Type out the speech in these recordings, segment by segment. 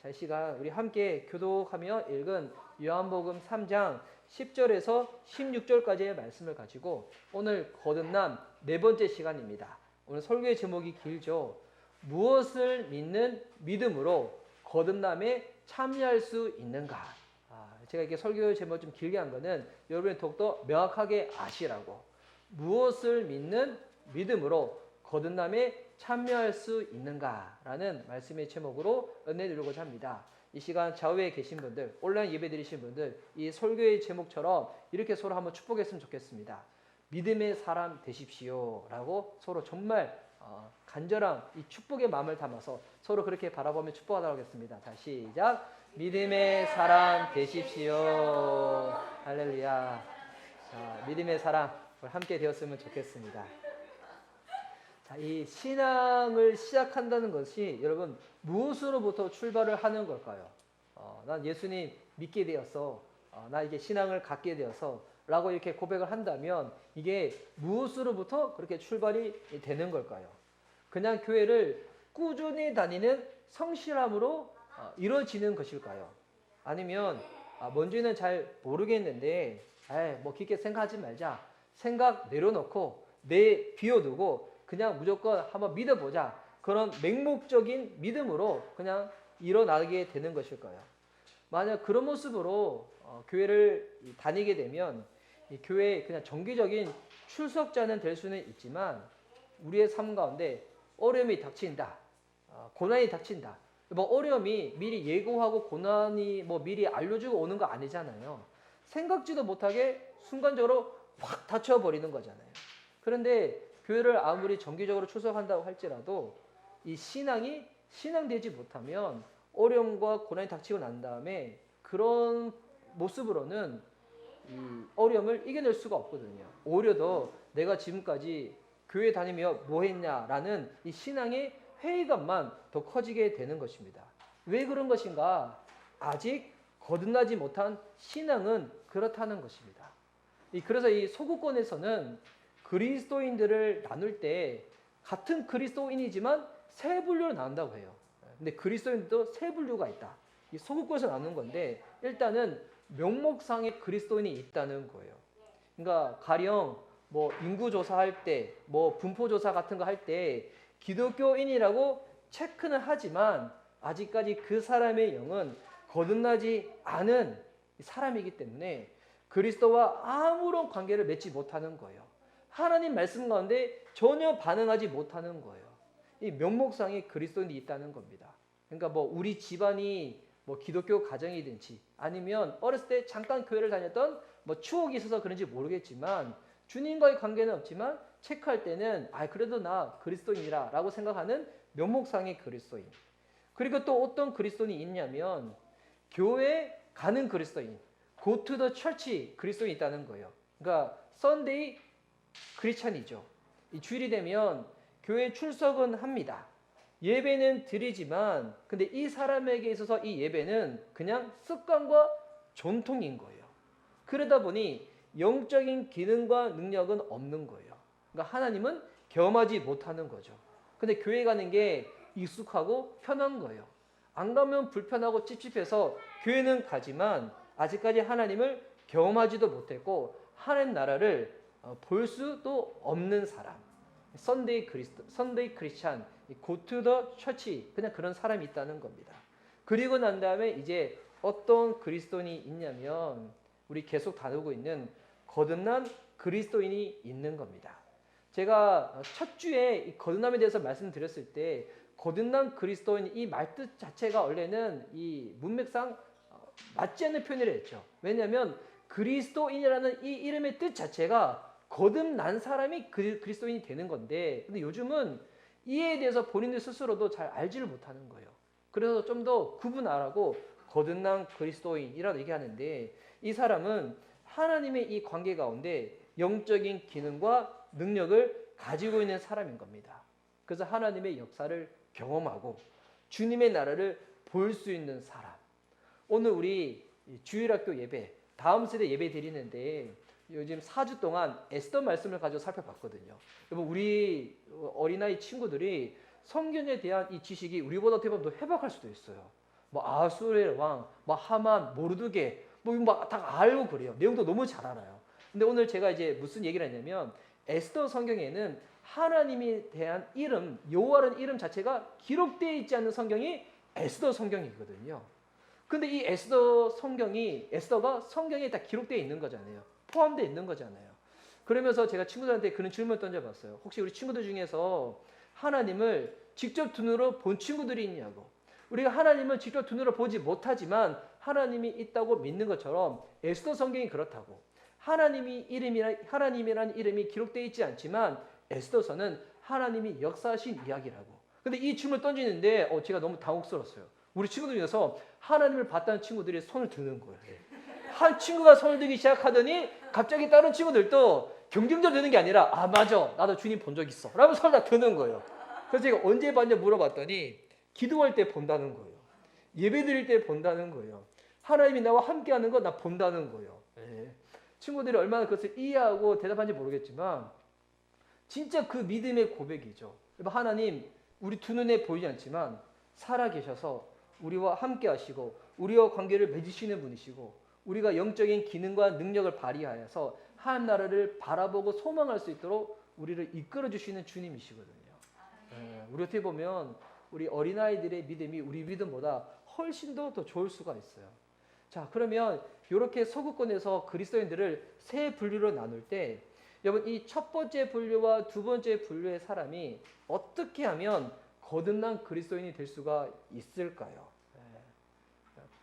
자, 이 시간 우리 함께 교독하며 읽은 요한복음 3장 10절에서 16절까지의 말씀을 가지고 오늘 거듭남 네 번째 시간입니다. 오늘 설교의 제목이 길죠. 무엇을 믿는 믿음으로 거듭남에 참여할 수 있는가? 제가 이렇게 설교의 제목 좀 길게 한 거는 여러분이 더욱더 명확하게 아시라고. 무엇을 믿는 믿음으로 거듭남에 참여할 수 있는가라는 말씀의 제목으로 은혜 드리고자 합니다. 이 시간 좌우에 계신 분들, 온라인 예배 드리신 분들, 이 설교의 제목처럼 이렇게 서로 한번 축복했으면 좋겠습니다. 믿음의 사람 되십시오 라고 서로 정말 간절한 이 축복의 마음을 담아서 서로 그렇게 바라보며 축복하도록 하겠습니다. 자, 시작. 믿음의 사람 되십시오. 할렐루야. 자, 믿음의 사람 함께 되었으면 좋겠습니다. 자, 이 신앙을 시작한다는 것이 여러분 무엇으로부터 출발을 하는 걸까요? 난 예수님 믿게 되었어. 나 이게 신앙을 갖게 되어서 라고 이렇게 고백을 한다면 이게 무엇으로부터 그렇게 출발이 되는 걸까요? 그냥 교회를 꾸준히 다니는 성실함으로 이루어지는 것일까요? 아니면 뭔지는 잘 모르겠는데 뭐 깊게 생각하지 말자. 생각 내려놓고 내 비워두고 그냥 무조건 한번 믿어보자. 그런 맹목적인 믿음으로 그냥 일어나게 되는 것일까요? 만약 그런 모습으로 교회를 다니게 되면 이 교회의 그냥 정기적인 출석자는 될 수는 있지만 우리의 삶 가운데 어려움이 닥친다. 고난이 닥친다. 뭐 어려움이 미리 예고하고 고난이 뭐 미리 알려주고 오는 거 아니잖아요. 생각지도 못하게 순간적으로 확 닫혀버리는 거잖아요. 그런데 교회를 아무리 정기적으로 출석한다고 할지라도 이 신앙이 신앙되지 못하면 어려움과 고난이 닥치고 난 다음에 그런 모습으로는 이 어려움을 이겨낼 수가 없거든요. 오히려 더 내가 지금까지 교회 다니며 뭐 했냐라는 이 신앙의 회의감만 더 커지게 되는 것입니다. 왜 그런 것인가? 아직 거듭나지 못한 신앙은 그렇다는 것입니다. 그래서 이 소구권에서는 그리스도인들을 나눌 때 같은 그리스도인이지만 세 분류로 나눈다고 해요. 근데 그리스도인도 세 분류가 있다. 이 소구권에서 나누는 건데 일단은 명목상의 그리스도인이 있다는 거예요. 그러니까 가령 뭐 인구조사할 때, 뭐 분포조사 같은 거 할 때 기독교인이라고 체크는 하지만 아직까지 그 사람의 영은 거듭나지 않은 사람이기 때문에 그리스도와 아무런 관계를 맺지 못하는 거예요. 하나님 말씀 가운데 전혀 반응하지 못하는 거예요. 이 명목상의 그리스도인이 있다는 겁니다. 그러니까 뭐 우리 집안이 뭐 기독교 가정이든지 아니면 어렸을 때 잠깐 교회를 다녔던 뭐 추억이 있어서 그런지 모르겠지만 주님과의 관계는 없지만 체크할 때는 그래도 나 그리스도인이라 라고 생각하는 명목상의 그리스도인. 그리고 또 어떤 그리스도인이 있냐면 교회 가는 그리스도인, go to the church 그리스도인이 있다는 거예요. 그러니까 Sunday 크리스찬이죠. 이 주일이 되면 교회 출석은 합니다. 예배는 드리지만 근데 이 사람에게 있어서 이 예배는 그냥 습관과 전통인 거예요. 그러다 보니 영적인 기능과 능력은 없는 거예요. 그러니까 하나님은 경험하지 못하는 거죠. 근데 교회 가는 게 익숙하고 편한 거예요. 안 가면 불편하고 찝찝해서 교회는 가지만 아직까지 하나님을 경험하지도 못했고 하나님 나라를 볼 수도 없는 사람. 선데이 크리스찬, go to the church 그냥 그런 사람이 있다는 겁니다. 그리고 난 다음에 이제 어떤 그리스도인이 있냐면 우리 계속 다루고 있는 거듭난 그리스도인이 있는 겁니다. 제가 첫 주에 이 거듭남에 대해서 말씀드렸을 때 거듭난 그리스도인 이 말뜻 자체가 원래는 이 문맥상 맞지 않는 표현을 했죠. 왜냐하면 그리스도인이라는 이 이름의 뜻 자체가 거듭난 사람이 그리스도인이 되는 건데 근데 요즘은 이에 대해서 본인들 스스로도 잘 알지를 못하는 거예요. 그래서 좀 더 구분하라고 거듭난 그리스도인이라고 얘기하는데 이 사람은 하나님의 이 관계 가운데 영적인 기능과 능력을 가지고 있는 사람인 겁니다. 그래서 하나님의 역사를 경험하고 주님의 나라를 볼 수 있는 사람. 오늘 우리 주일학교 예배, 다음 세대 예배 드리는데 요즘 4주 동안 에스더 말씀을 가지고 살펴봤거든요. 여러분 우리 어린아이 친구들이 성경에 대한 이 지식이 우리보다 어떻게 보면 더 해박할 수도 있어요. 뭐 아수르의 왕, 뭐 하만, 모르드게, 뭐 이거 막 다 알고 그래요. 내용도 너무 잘 알아요. 근데 오늘 제가 이제 무슨 얘기를 했냐면 에스더 성경에는 하나님에 대한 이름, 여호와라는 이름 자체가 기록되어 있지 않는 성경이 에스더 성경이거든요. 근데 이 에스더가 성경에 다 기록되어 있는 거잖아요. 포함되어 있는 거잖아요. 그러면서 제가 친구들한테 그런 질문을 던져봤어요. 혹시 우리 친구들 중에서 하나님을 직접 두 눈으로 본 친구들이 있냐고. 우리가 하나님을 직접 두 눈으로 보지 못하지만 하나님이 있다고 믿는 것처럼 에스더 성경이 그렇다고. 하나님이라는 이름이 기록되어 있지 않지만 에스더서는 하나님이 역사하신 이야기라고. 근데 이 질문을 던지는데 제가 너무 당혹스러웠어요. 우리 친구들 중에서 하나님을 봤다는 친구들이 손을 드는 거예요. 한 친구가 손을 들기 시작하더니 갑자기 다른 친구들도 경쟁적으로 드는 게 아니라 맞아 나도 주님 본 적 있어 라고 손을 다 드는 거예요. 그래서 제가 언제 봤냐 물어봤더니 기도할 때 본다는 거예요. 예배 드릴 때 본다는 거예요. 하나님이 나와 함께하는 거 나 본다는 거예요. 친구들이 얼마나 그것을 이해하고 대답하는지 모르겠지만 진짜 그 믿음의 고백이죠. 하나님 우리 두 눈에 보이지 않지만 살아계셔서 우리와 함께 하시고 우리와 관계를 맺으시는 분이시고 우리가 영적인 기능과 능력을 발휘하여서 하나님 나라를 바라보고 소망할 수 있도록 우리를 이끌어 주시는 주님이시거든요. 우리 어떻게 보면 우리 어린아이들의 믿음이 우리 믿음보다 훨씬 더 좋을 수가 있어요. 자, 그러면 이렇게 서구권에서 그리스도인들을 세 분류로 나눌 때 여러분 이 첫 번째 분류와 두 번째 분류의 사람이 어떻게 하면 거듭난 그리스도인이 될 수가 있을까요?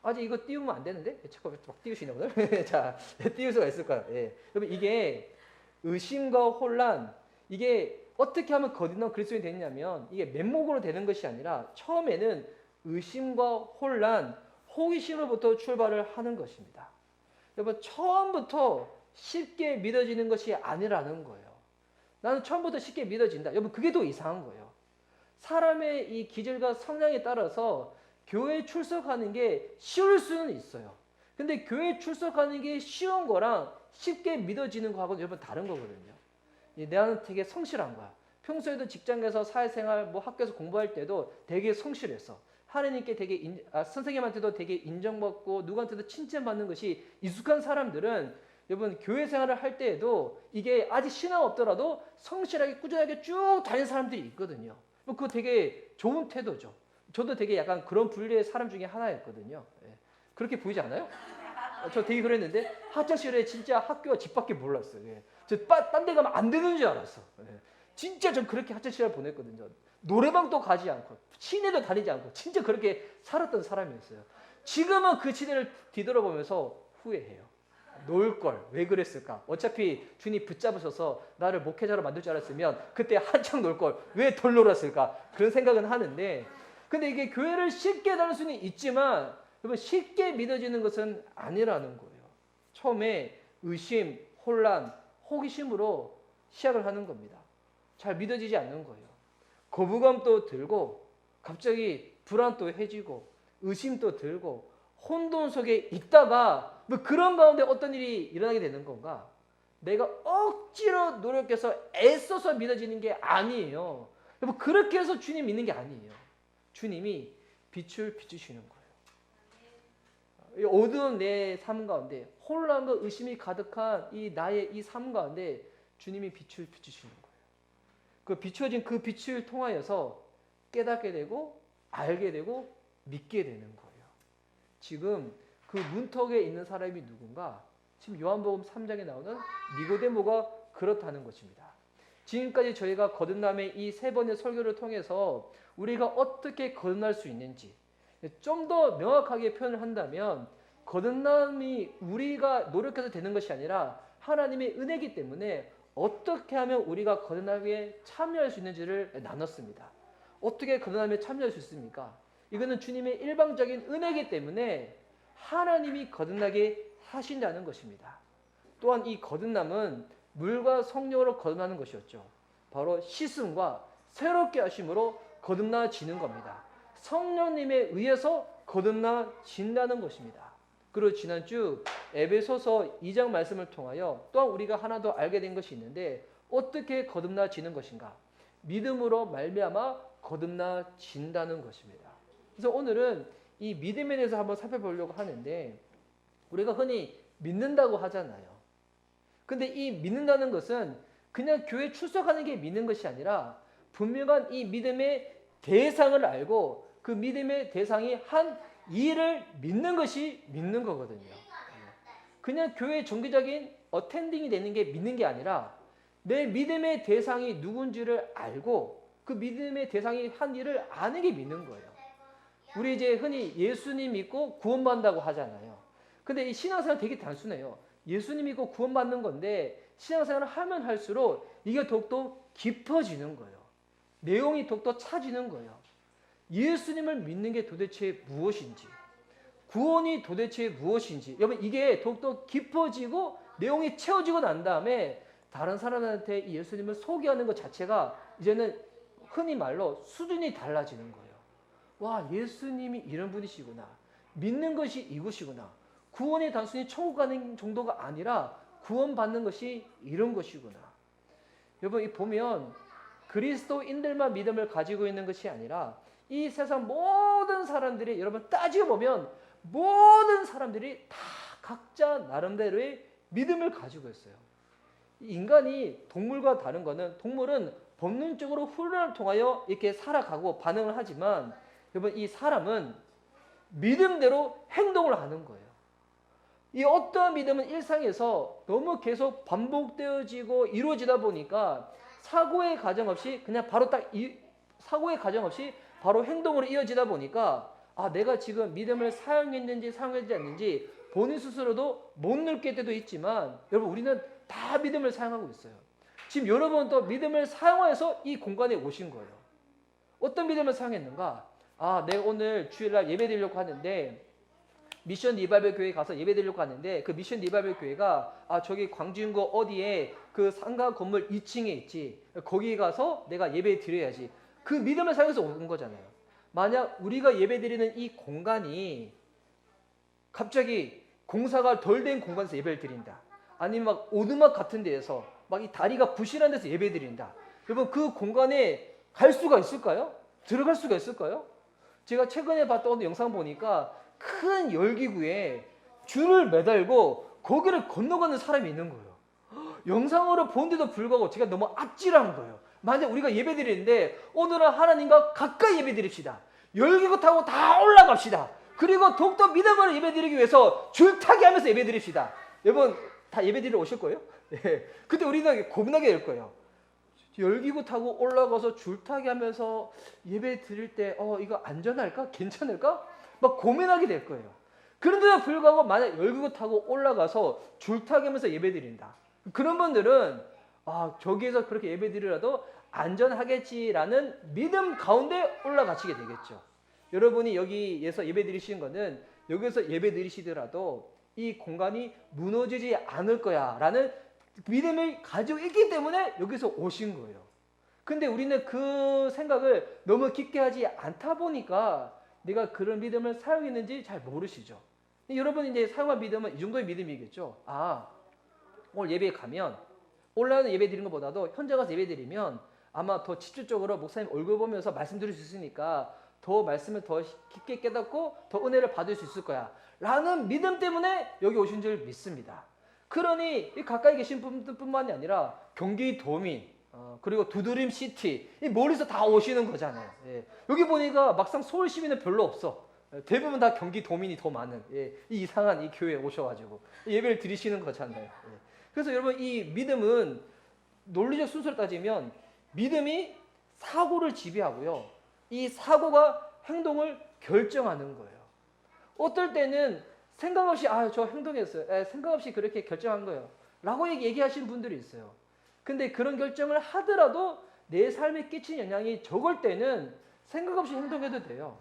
아직 이거 띄우면 안 되는데? 자꾸 막 띄우시네 오늘. 자, 띄울 수가 있을까요? 여러분 이게 의심과 혼란, 이게 어떻게 하면 거듭난 그리스도인이 되느냐면 이게 맨목으로 되는 것이 아니라 처음에는 의심과 혼란, 호기심으로부터 출발을 하는 것입니다. 여러분 처음부터 쉽게 믿어지는 것이 아니라는 거예요. 나는 처음부터 쉽게 믿어진다. 여러분 그게 더 이상한 거예요. 사람의 이 기질과 성향에 따라서 교회에 출석하는 게 쉬울 수는 있어요. 근데 교회에 출석하는 게 쉬운 거랑 쉽게 믿어지는 거하고는 여러분 다른 거거든요. 나는 되게 성실한 거야. 평소에도 직장에서 사회생활, 학교에서 공부할 때도 되게 성실했어. 하나님께 되게 선생님한테도 되게 인정받고 누구한테도 칭찬받는 것이 익숙한 사람들은 여러분 교회 생활을 할 때에도 이게 아직 신앙 없더라도 성실하게 꾸준하게 쭉 다니는 사람들이 있거든요. 그거 되게 좋은 태도죠. 저도 되게 약간 그런 분류의 사람 중에 하나였거든요. 그렇게 보이지 않아요? 저 되게 그랬는데 학창시절에 진짜 학교가 집 밖에 몰랐어요. 저 딴 데 가면 안 되는 줄 알았어. 진짜 전 그렇게 학창시절 보냈거든요. 노래방도 가지 않고 시내도 다니지 않고 진짜 그렇게 살았던 사람이었어요. 지금은 그 시대를 뒤돌아보면서 후회해요. 놀 걸 왜 그랬을까? 어차피 주님 붙잡으셔서 나를 목회자로 만들 줄 알았으면 그때 한창 놀 걸 왜 덜 놀았을까? 그런 생각은 하는데 근데 이게 교회를 쉽게 다닐 수는 있지만 여러분 쉽게 믿어지는 것은 아니라는 거예요. 처음에 의심, 혼란, 호기심으로 시작을 하는 겁니다. 잘 믿어지지 않는 거예요. 거부감도 들고 갑자기 불안도 해지고 의심도 들고 혼돈 속에 있다가 그런 가운데 어떤 일이 일어나게 되는 건가? 내가 억지로 노력해서 애써서 믿어지는 게 아니에요. 여러분 그렇게 해서 주님 믿는 게 아니에요. 주님이 빛을 비추시는 거예요. 어두운 내 삶 가운데 혼란과 의심이 가득한 나의 이 삶 가운데 주님이 빛을 비추시는 거예요. 그 비추어진 그 빛을 통하여서 깨닫게 되고 알게 되고 믿게 되는 거예요. 지금 그 문턱에 있는 사람이 누군가? 지금 요한복음 3장에 나오는 니고데모가 그렇다는 것입니다. 지금까지 저희가 거듭남의 이 세 번의 설교를 통해서 우리가 어떻게 거듭날 수 있는지 좀 더 명확하게 표현을 한다면 거듭남이 우리가 노력해서 되는 것이 아니라 하나님의 은혜이기 때문에 어떻게 하면 우리가 거듭남에 참여할 수 있는지를 나눴습니다. 어떻게 거듭남에 참여할 수 있습니까? 이거는 주님의 일방적인 은혜이기 때문에 하나님이 거듭나게 하신다는 것입니다. 또한 이 거듭남은 물과 성령으로 거듭나는 것이었죠. 바로 씻음과 새롭게 하심으로 거듭나지는 겁니다. 성령님에 의해서 거듭나진다는 것입니다. 그리고 지난주 에베소서 2장 말씀을 통하여 또한 우리가 하나 더 알게 된 것이 있는데 어떻게 거듭나지는 것인가? 믿음으로 말미암아 거듭나진다는 것입니다. 그래서 오늘은 이 믿음에 대해서 한번 살펴보려고 하는데 우리가 흔히 믿는다고 하잖아요. 근데 이 믿는다는 것은 그냥 교회 출석하는 게 믿는 것이 아니라 분명한 이 믿음의 대상을 알고 그 믿음의 대상이 한 일을 믿는 것이 믿는 거거든요. 그냥 교회 정기적인 어텐딩이 되는 게 믿는 게 아니라 내 믿음의 대상이 누군지를 알고 그 믿음의 대상이 한 일을 아는 게 믿는 거예요. 우리 이제 흔히 예수님 믿고 구원받는다고 하잖아요. 근데 이 신앙생활 되게 단순해요. 예수님 믿고 구원받는 건데 신앙생활을 하면 할수록 이게 더욱더 깊어지는 거예요. 내용이 더욱더 차지는 거예요. 예수님을 믿는 게 도대체 무엇인지, 구원이 도대체 무엇인지, 여러분 이게 더욱더 깊어지고 내용이 채워지고 난 다음에 다른 사람한테 이 예수님을 소개하는 것 자체가 이제는 흔히 말로 수준이 달라지는 거예요. 와, 예수님이 이런 분이시구나. 믿는 것이 이것이구나. 구원이 단순히 천국 가는 정도가 아니라 구원받는 것이 이런 것이구나. 여러분 이 보면 그리스도인들만 믿음을 가지고 있는 것이 아니라 이 세상 모든 사람들이 여러분 따지고 보면 모든 사람들이 다 각자 나름대로의 믿음을 가지고 있어요. 인간이 동물과 다른 거는 동물은 본능적으로 훈련을 통하여 이렇게 살아가고 반응을 하지만 여러분 이 사람은 믿음대로 행동을 하는 거예요. 이 어떠한 믿음은 일상에서 너무 계속 반복되어지고 이루어지다 보니까 사고의 과정 없이 그냥 바로 사고의 과정 없이 바로 행동으로 이어지다 보니까 아 내가 지금 믿음을 사용했는지 사용하지 않는지 본인 스스로도 못 느낄 때도 있지만 여러분 우리는 다 믿음을 사용하고 있어요. 지금 여러분도 믿음을 사용해서 이 공간에 오신 거예요. 어떤 믿음을 사용했는가? 아 내가 오늘 주일날 예배 드리려고 하는데 미션 리바이벌 교회 가서 예배 드리려고 하는데 그 미션 리바이벌 교회가 아 저기 광진구 어디에 그 상가 건물 2층에 있지. 거기 가서 내가 예배 드려야지. 그 믿음을 사용해서 온 거잖아요. 만약 우리가 예배 드리는 이 공간이 갑자기 공사가 덜 된 공간에서 예배를 드린다. 아니면 막 오두막 같은 데에서 막 이 다리가 부실한 데서 예배 드린다. 여러분 그 공간에 갈 수가 있을까요? 들어갈 수가 있을까요? 제가 최근에 봤던 영상 보니까 큰 열기구에 줄을 매달고 거기를 건너가는 사람이 있는 거예요. 영상으로 본데도 불구하고 제가 너무 아찔한 거예요. 만약 우리가 예배 드리는데 오늘은 하나님과 가까이 예배 드립시다. 열기구 타고 다 올라갑시다. 그리고 더욱더 믿음으로 예배 드리기 위해서 줄타기 하면서 예배 드립시다. 여러분 다 예배 드리러 오실 거예요? 네. 그때 우리는 고민하게 될 거예요. 열기구 타고 올라가서 줄타기 하면서 예배 드릴 때 이거 안전할까? 괜찮을까? 막 고민하게 될 거예요. 그런데도 불구하고 만약 열기구 타고 올라가서 줄타기 하면서 예배 드린다. 그런 분들은 저기에서 그렇게 예배 드리라도 안전하겠지라는 믿음 가운데 올라가시게 되겠죠. 여러분이 여기에서 예배 드리시는 거는 여기서 예배 드리시더라도 이 공간이 무너지지 않을 거야 라는 믿음을 가지고 있기 때문에 여기서 오신 거예요. 근데 우리는 그 생각을 너무 깊게 하지 않다 보니까 내가 그런 믿음을 사용했는지 잘 모르시죠. 여러분이 이제 사용한 믿음은 이 정도의 믿음이겠죠. 오늘 예배에 가면 온라인 예배 드리는 것보다도 현장 가서 예배 드리면 아마 더 집중적으로 목사님 얼굴 보면서 말씀드릴 수 있으니까 더 말씀을 더 깊게 깨닫고 더 은혜를 받을 수 있을 거야 라는 믿음 때문에 여기 오신 줄 믿습니다. 그러니 가까이 계신 분들뿐만이 아니라 경기 도민 그리고 두드림 시티 이 멀리서 다 오시는 거잖아요. 예. 여기 보니까 막상 서울 시민은 별로 없어. 대부분 다 경기 도민이 더 많은 이 이상한 이 교회에 오셔가지고 예배를 드리시는 거잖아요. 예. 그래서 여러분 이 믿음은 논리적 순서를 따지면 믿음이 사고를 지배하고요. 이 사고가 행동을 결정하는 거예요. 어떨 때는 생각 없이 저 행동했어요. 생각 없이 그렇게 결정한 거예요. 라고 얘기하시는 분들이 있어요. 근데 그런 결정을 하더라도 내 삶에 끼친 영향이 적을 때는 생각 없이 행동해도 돼요.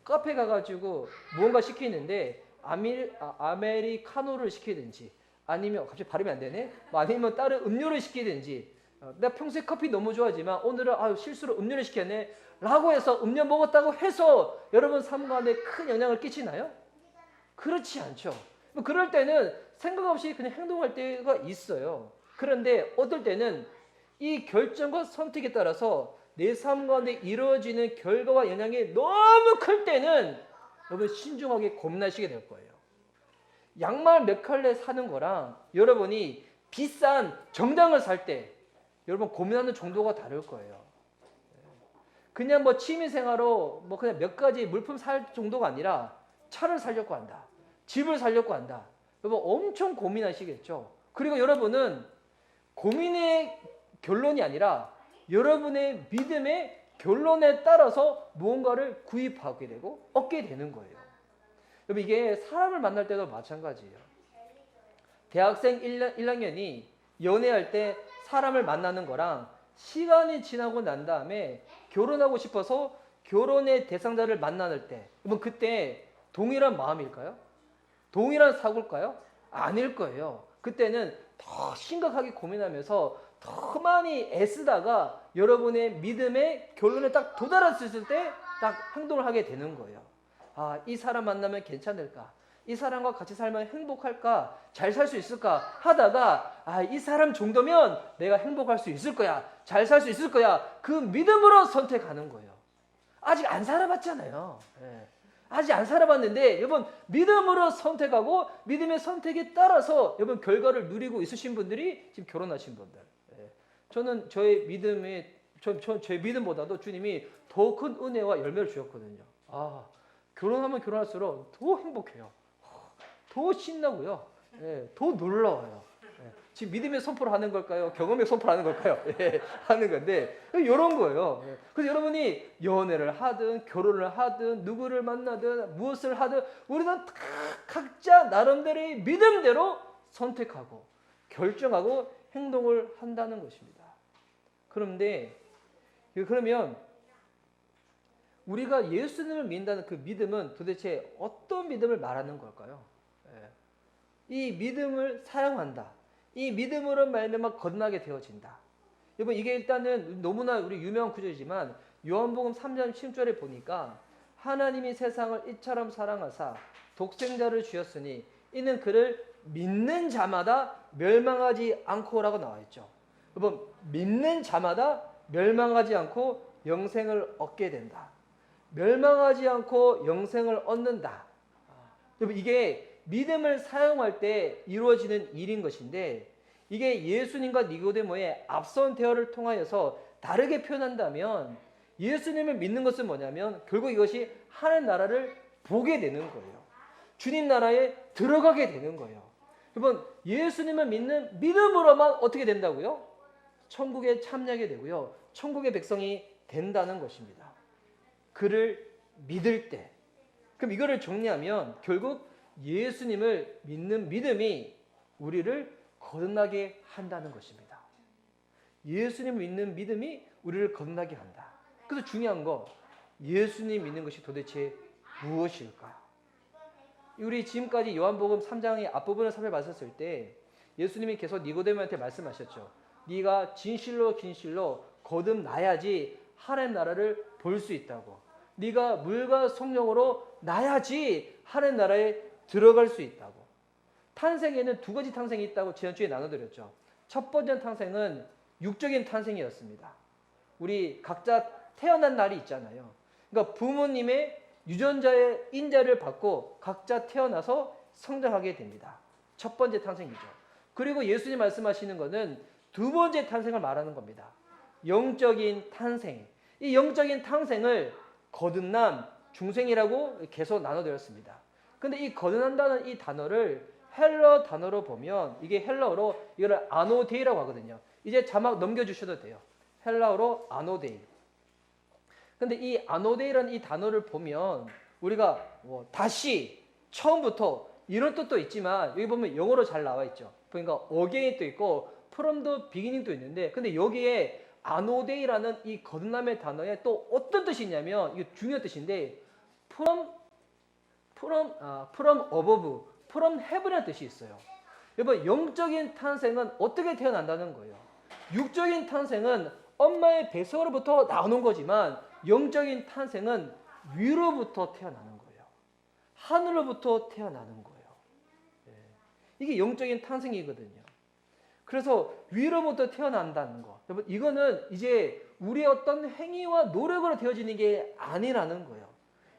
카페 가가지고 무언가 시키는데 아메리카노를 시키든지 아니면 갑자기 발음이 안 되네. 아니면 다른 음료를 시키든지 내가 평소에 커피 너무 좋아하지만 오늘은 실수로 음료를 시켰네 라고 해서 음료 먹었다고 해서 여러분 삶 가운데 큰 영향을 끼치나요? 그렇지 않죠. 그럴 때는 생각 없이 그냥 행동할 때가 있어요. 그런데 어떨 때는 이 결정과 선택에 따라서 내 삶 가운데 이루어지는 결과와 영향이 너무 클 때는 여러분 신중하게 고민하시게 될 거예요. 양말 몇 켤레 사는 거랑 여러분이 비싼 정장을 살 때 여러분 고민하는 정도가 다를 거예요. 그냥 뭐 취미생활로 뭐 그냥 몇 가지 물품 살 정도가 아니라 차를 사려고 한다. 집을 사려고 한다. 여러분 엄청 고민하시겠죠. 그리고 여러분은 고민의 결론이 아니라 여러분의 믿음의 결론에 따라서 무언가를 구입하게 되고 얻게 되는 거예요. 여러분 이게 사람을 만날 때도 마찬가지예요. 대학생 1학년이 연애할 때 사람을 만나는 거랑 시간이 지나고 난 다음에 결혼하고 싶어서 결혼의 대상자를 만나는 때 여러분 그때 동일한 마음일까요? 동일한 사고일까요? 아닐 거예요. 그때는 더 심각하게 고민하면서 더 많이 애쓰다가 여러분의 믿음의 결론에 딱 도달했을 때 딱 행동을 하게 되는 거예요. 아, 이 사람 만나면 괜찮을까? 이 사람과 같이 살면 행복할까? 잘 살 수 있을까? 하다가 아, 이 사람 정도면 내가 행복할 수 있을 거야. 잘 살 수 있을 거야. 그 믿음으로 선택하는 거예요. 아직 안 살아봤잖아요. 예. 아직 안 살아봤는데 여러분 믿음으로 선택하고 믿음의 선택에 따라서 여러분 결과를 누리고 있으신 분들이 지금 결혼하신 분들. 예. 저는 저의 믿음보다도 주님이 더 큰 은혜와 열매를 주셨거든요. 아, 결혼하면 결혼할수록 더 행복해요. 더 신나고요. 예, 더 놀라워요. 예, 지금 믿음의 선포를 하는 걸까요? 경험의 선포를 하는 걸까요? 예, 하는 건데 이런 거예요. 예. 그래서 여러분이 연애를 하든 결혼을 하든 누구를 만나든 무엇을 하든 우리는 각자 나름대로의 믿음대로 선택하고 결정하고 행동을 한다는 것입니다. 그런데 그러면 우리가 예수님을 믿는다는 그 믿음은 도대체 어떤 믿음을 말하는 걸까요? 이 믿음을 사용한다. 이 믿음으로 말미암아 거듭나게 되어진다. 여러분 이게 일단은 너무나 우리 유명한 구절이지만 요한복음 3장 10절에 보니까 하나님이 세상을 이처럼 사랑하사 독생자를 주셨으니 이는 그를 믿는 자마다 멸망하지 않고라고 나와 있죠. 여러분 믿는 자마다 멸망하지 않고 영생을 얻게 된다. 멸망하지 않고 영생을 얻는다. 여러분 이게 믿음을 사용할 때 이루어지는 일인 것인데 이게 예수님과 니고데모의 앞선 대화를 통하여서 다르게 표현한다면 예수님을 믿는 것은 뭐냐면 결국 이것이 하나님 나라를 보게 되는 거예요. 주님 나라에 들어가게 되는 거예요. 여러분 예수님을 믿는 믿음으로만 어떻게 된다고요? 천국에 참여하게 되고요. 천국의 백성이 된다는 것입니다. 그를 믿을 때. 그럼 이거를 정리하면 결국 예수님을 믿는 믿음이 우리를 거듭나게 한다는 것입니다. 예수님을 믿는 믿음이 우리를 거듭나게 한다. 그래서 중요한 거 예수님 믿는 것이 도대체 무엇일까? 우리 지금까지 요한복음 3장의 앞부분을 살펴봤었을 때 예수님이 계속 니고데모한테 말씀하셨죠. 네가 진실로 거듭나야지 하나님 나라를 볼 수 있다고. 네가 물과 성령으로 나야지 하나님 나라에 들어갈 수 있다고. 탄생에는 두 가지 탄생이 있다고 지난주에 나눠드렸죠. 첫 번째 탄생은 육적인 탄생이었습니다. 우리 각자 태어난 날이 있잖아요. 그러니까 부모님의 유전자의 인자를 받고 각자 태어나서 성장하게 됩니다. 첫 번째 탄생이죠. 그리고 예수님 말씀하시는 것은 두 번째 탄생을 말하는 겁니다. 영적인 탄생. 이 영적인 탄생을 거듭남, 중생이라고 계속 나눠드렸습니다. 근데 이 거듭난다는 이 단어를 헬러 단어로 보면 이게 헬러어로 이걸 아노데이라고 하거든요. 이제 자막 넘겨주셔도 돼요. 헬라어로 아노데이. 근데 이 아노데이라는 이 단어를 보면 우리가 뭐 다시 처음부터 이런 뜻도 있지만 여기 보면 영어로 잘 나와 있죠. 그러니까 again도 있고 from the beginning도 있는데 근데 여기에 아노데이라는 이 거듭남의 단어에 또 어떤 뜻이 있냐면 이게 중요한 뜻인데 from above, from heaven이라는 뜻이 있어요. 여러분 영적인 탄생은 어떻게 태어난다는 거예요. 육적인 탄생은 엄마의 뱃속으로부터 나오는 거지만 영적인 탄생은 위로부터 태어나는 거예요. 하늘로부터 태어나는 거예요. 이게 영적인 탄생이거든요. 그래서 위로부터 태어난다는 거. 여러분 이거는 이제 우리의 어떤 행위와 노력으로 되어지는 게 아니라는 거예요.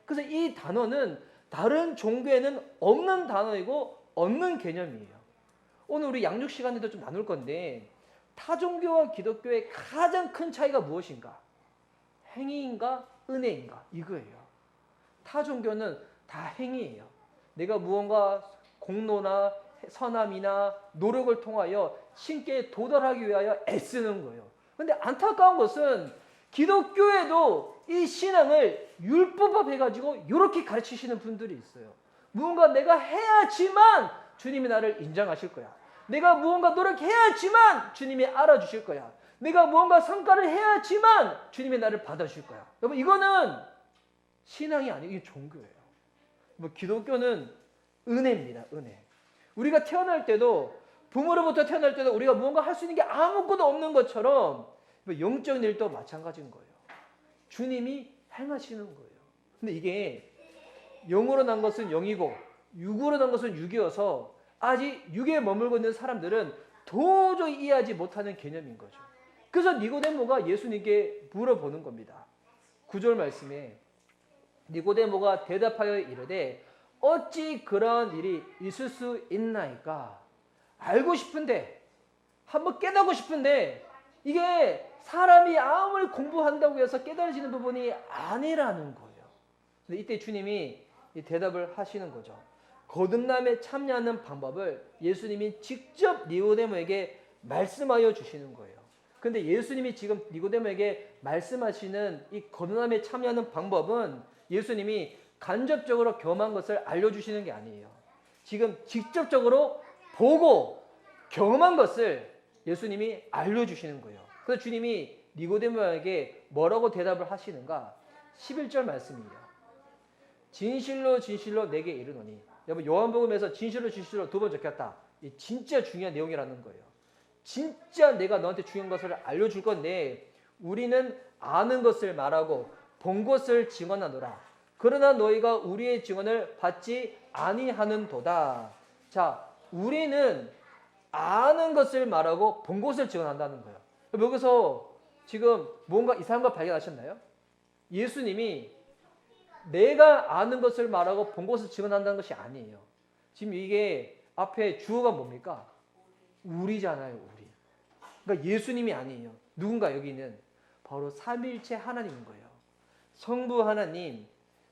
그래서 이 단어는 다른 종교에는 없는 단어이고 없는 개념이에요. 오늘 우리 양육 시간에도 좀 나눌 건데 타 종교와 기독교의 가장 큰 차이가 무엇인가? 행위인가 은혜인가? 이거예요. 타 종교는 다 행위예요. 내가 무언가 공로나 선함이나 노력을 통하여 신께 도달하기 위하여 애쓰는 거예요. 그런데 안타까운 것은 기독교에도 이 신앙을 율법화해가지고 이렇게 가르치시는 분들이 있어요. 무언가 내가 해야지만 주님이 나를 인정하실 거야. 내가 무언가 노력해야지만 주님이 알아주실 거야. 내가 무언가 성과를 해야지만 주님이 나를 받아주실 거야. 여러분 이거는 신앙이 아니고 이게 종교예요. 뭐 기독교는 은혜입니다. 은혜. 우리가 태어날 때도 부모로부터 태어날 때도 우리가 무언가 할 수 있는 게 아무것도 없는 것처럼 영적인 일도 마찬가지인 거예요. 주님이 행하시는 거예요. 근데 이게 영으로 난 것은 영이고 육으로 난 것은 육이어서 아직 육에 머물고 있는 사람들은 도저히 이해하지 못하는 개념인 거죠. 그래서 니고데모가 예수님께 물어보는 겁니다. 9절 말씀에 니고데모가 대답하여 이르되 어찌 그런 일이 있을 수 있나이까? 알고 싶은데 한번 깨닫고 싶은데 이게 사람이 아무리 공부한다고 해서 깨달아지는 부분이 아니라는 거예요. 근데 이때 주님이 이 대답을 하시는 거죠. 거듭남에 참여하는 방법을 예수님이 직접 니고데모에게 말씀하여 주시는 거예요. 근데 예수님이 지금 니고데모에게 말씀하시는 이 거듭남에 참여하는 방법은 예수님이 간접적으로 경험한 것을 알려주시는 게 아니에요. 지금 직접적으로 보고 경험한 것을 예수님이 알려주시는 거예요. 그래서 주님이 니고데모에게 뭐라고 대답을 하시는가? 11절 말씀이에요. 진실로 진실로 내게 이르노니. 여러분 요한복음에서 진실로 진실로 두 번 적혔다. 이 진짜 중요한 내용이라는 거예요. 진짜 내가 너한테 중요한 것을 알려줄 건데 우리는 아는 것을 말하고 본 것을 증언하노라. 그러나 너희가 우리의 증언을 받지 아니하는도다. 자, 우리는 아는 것을 말하고 본 것을 증언한다는 거예요. 여기서 지금 뭔가 이상한 거 발견하셨나요? 예수님이 내가 아는 것을 말하고 본 것을 증언한다는 것이 아니에요. 지금 이게 앞에 주어가 뭡니까? 우리잖아요, 우리. 그러니까 예수님이 아니에요. 누군가 여기는 바로 삼위일체 하나님인 거예요. 성부 하나님,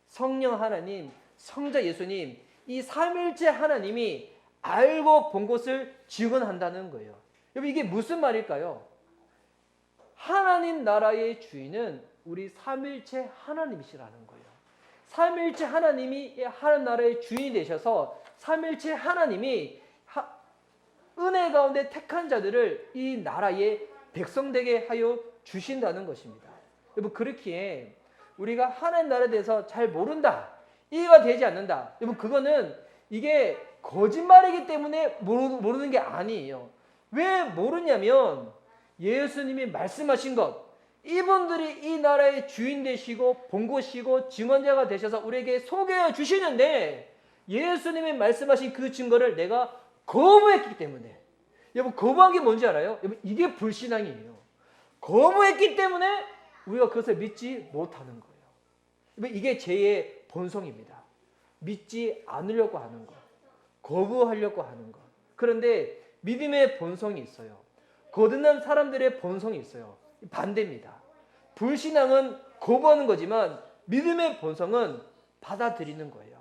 성령 하나님, 성자 예수님, 이 삼위일체 하나님이 알고 본 것을 증언한다는 거예요. 여러분 이게 무슨 말일까요? 하나님 나라의 주인은 우리 삼위일체 하나님이시라는 거예요. 삼위일체 하나님이 하나님 나라의 주인이 되셔서 삼위일체 하나님이 은혜 가운데 택한 자들을 이 나라의 백성 되게 하여 주신다는 것입니다. 여러분 그렇기에 우리가 하나님 나라에 대해서 잘 모른다, 이해가 되지 않는다. 여러분 그거는 이게 거짓말이기 때문에 모르는 게 아니에요. 왜 모르냐면 예수님이 말씀하신 것, 이분들이 이 나라의 주인 되시고 본고시고 증언자가 되셔서 우리에게 소개해 주시는데 예수님이 말씀하신 그 증거를 내가 거부했기 때문에, 여러분 거부한 게 뭔지 알아요? 여러분 이게 불신앙이에요. 거부했기 때문에 우리가 그것을 믿지 못하는 거예요. 여러분 이게 죄의 본성입니다. 믿지 않으려고 하는 것, 거부하려고 하는 것. 그런데 믿음의 본성이 있어요. 거듭난 사람들의 본성이 있어요. 반대입니다. 불신앙은 거부하는 거지만 믿음의 본성은 받아들이는 거예요.